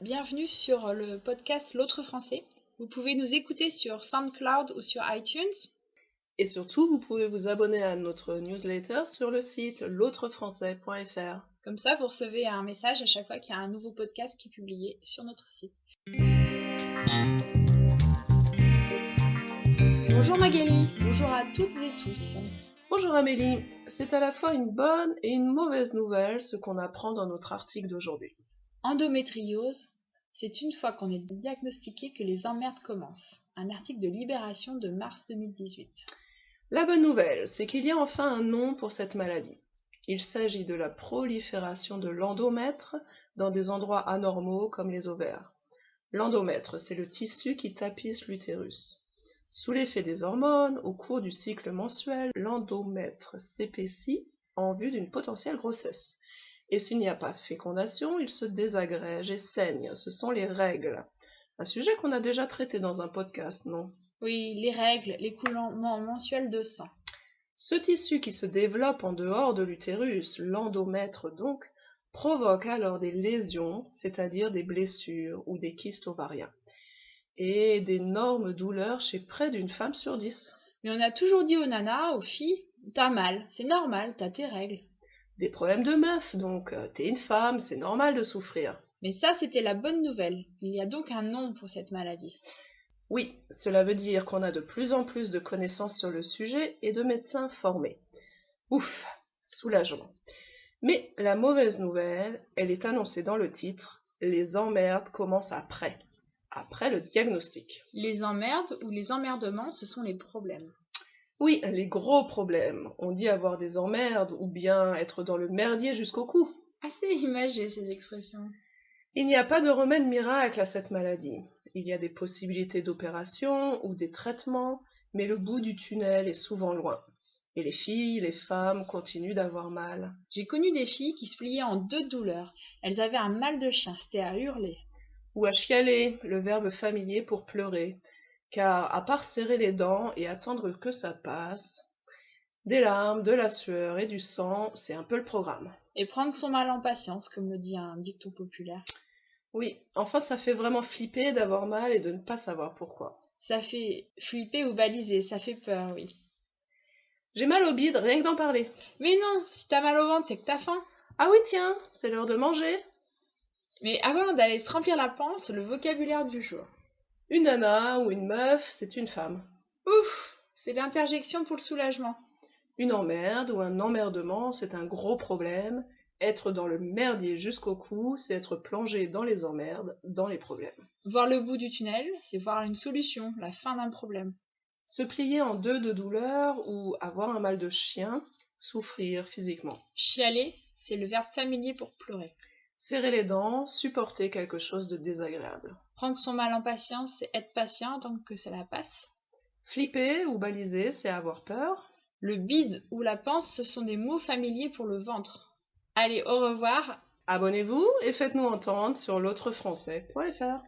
bienvenue sur le podcast L'Autre Français. Vous pouvez nous écouter sur SoundCloud ou sur iTunes. Et surtout, vous pouvez vous abonner à notre newsletter sur le site l'autrefrançais.fr. Comme ça, vous recevez un message à chaque fois qu'il y a un nouveau podcast qui est publié sur notre site. Bonjour Magali, bonjour à toutes et tous. Bonjour Amélie, c'est à la fois une bonne et une mauvaise nouvelle ce qu'on apprend dans notre article d'aujourd'hui. Endométriose, c'est une fois qu'on est diagnostiqué que les emmerdes commencent. Un article de Libération de mars 2018. La bonne nouvelle, c'est qu'il y a enfin un nom pour cette maladie. Il s'agit de la prolifération de l'endomètre dans des endroits anormaux comme les ovaires. L'endomètre, c'est le tissu qui tapisse l'utérus. Sous l'effet des hormones, au cours du cycle mensuel, l'endomètre s'épaissit en vue d'une potentielle grossesse. Et s'il n'y a pas fécondation, il se désagrège et saigne. Ce sont les règles. Un sujet qu'on a déjà traité dans un podcast, non ? Oui, les règles, l'écoulement mensuel de sang. Ce tissu qui se développe en dehors de l'utérus, l'endomètre donc, provoque alors des lésions, c'est-à-dire des blessures ou des kystes ovariens, et d'énormes douleurs chez près d'une femme sur 10. Mais on a toujours dit aux nanas, aux filles, t'as mal, c'est normal, t'as tes règles. Des problèmes de meuf, donc t'es une femme, c'est normal de souffrir. Mais ça, c'était la bonne nouvelle. Il y a donc un nom pour cette maladie. Oui, cela veut dire qu'on a de plus en plus de connaissances sur le sujet et de médecins formés. Ouf, soulagement. Mais la mauvaise nouvelle, elle est annoncée dans le titre, les emmerdes commencent après le diagnostic. Les emmerdes ou les emmerdements, ce sont les problèmes. Oui, les gros problèmes. On dit avoir des emmerdes ou bien être dans le merdier jusqu'au cou. Assez imagé ces expressions. Il n'y a pas de remède miracle à cette maladie. Il y a des possibilités d'opération ou des traitements, mais le bout du tunnel est souvent loin. Et les filles, les femmes continuent d'avoir mal. J'ai connu des filles qui se pliaient en deux douleurs. Elles avaient un mal de chien, c'était à hurler. Ou à chialer, le verbe familier pour pleurer. Car à part serrer les dents et attendre que ça passe, des larmes, de la sueur et du sang, c'est un peu le programme. Et prendre son mal en patience, comme le dit un dicton populaire. Oui, enfin ça fait vraiment flipper d'avoir mal et de ne pas savoir pourquoi. Ça fait flipper ou baliser, ça fait peur, oui. J'ai mal au bide, rien que d'en parler. Mais non, si t'as mal au ventre, c'est que t'as faim. Ah oui tiens, c'est l'heure de manger. Mais avant d'aller se remplir la panse, le vocabulaire du jour. Une nana ou une meuf, c'est une femme. Ouf, c'est l'interjection pour le soulagement. Une emmerde ou un emmerdement, c'est un gros problème. Être dans le merdier jusqu'au cou, c'est être plongé dans les emmerdes, dans les problèmes. Voir le bout du tunnel, c'est voir une solution, la fin d'un problème. Se plier en deux de douleur ou avoir un mal de chien, souffrir physiquement. Chialer, c'est le verbe familier pour pleurer. Serrer les dents, supporter quelque chose de désagréable. Prendre son mal en patience, c'est être patient tant que cela passe. Flipper ou baliser, c'est avoir peur. Le bide ou la panse, ce sont des mots familiers pour le ventre. Allez, au revoir. Abonnez-vous et faites-nous entendre sur l'autrefrançais.fr.